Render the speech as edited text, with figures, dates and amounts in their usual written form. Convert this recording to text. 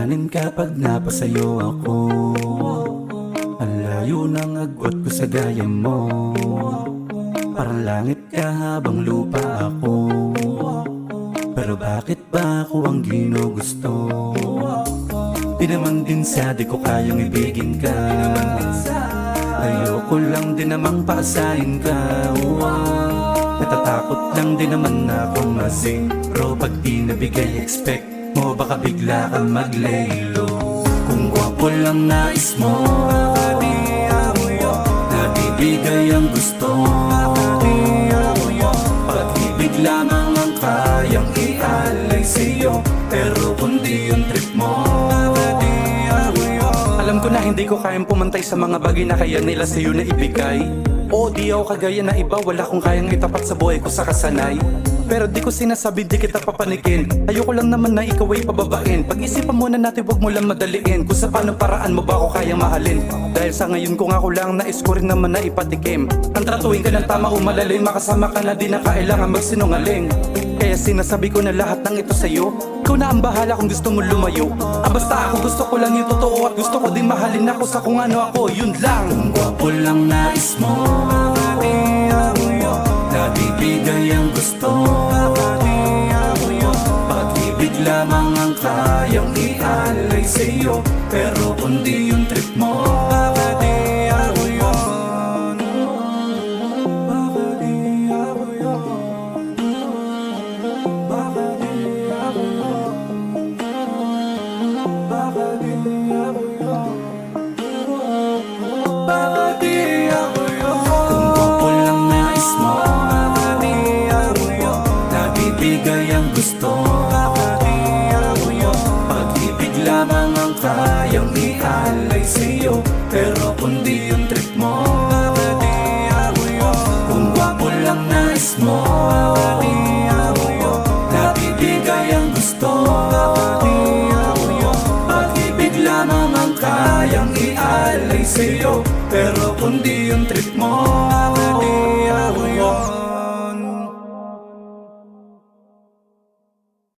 Alalahanin kapag napasayo ako. Ang layo ng agwat ko sa gaya mo. Parang langit ka habang lupa ako. Pero bakit ba ako ang ginugusto? Di naman din sa di ko kayang ibigin ka. Ayoko lang din namang paasahin ka. Natatakot lang din naman na akong masingro. Pag di nabigay expect mo, baka bigla kang maglaylo. Kung gwapo lang nais mo, nabibigay ang gusto. Pag-ibig lamang ang kayang ialay sa'yo. Pero kundi yung trip mo. Alam ko na hindi ko kayang pumantay sa mga bagay na kaya nila sa'yo na ibigay. Oo, di ako kagaya na iba, wala kong kayang itapat sa buhay ko sa kasanay. Pero di ko sinasabi di kita papanikin. Ayoko lang naman na ikaw ay pababain. Pag-isipan muna natin, wag mo lang madaliin. Kung sa paano paraan mo ba ako kayang mahalin. Dahil sa ngayon kung ako lang nais ko rin naman na ipatikim. Ang tratuhin ka ng tama o malalim, makasama ka na di na kailangan magsinungaling. Kaya sinasabi ko na lahat ng ito sa'yo. Ikaw na ang bahala kung gusto mo lumayo. Basta ako gusto ko lang yung totoo. At gusto ko din mahalin ako sa kung ano ako. Yun lang. Kung gwapo lang nais mo, nabibigay ang gusto. Pag-ibig lamang ang kayang ialay sa'yo. Pero kundi yung trip mo. Kung gwapo lang nais mo, nabibigay ang gusto. Pag-ibig lamang ang kayang ialay sa'yo. Pero kundi yung trip mo. Kung gwapo lang nais mo, nabibigay ang gusto. Pag-ibig lamang ang kayang ialay sa'yo. Pero kundi yung trip mo.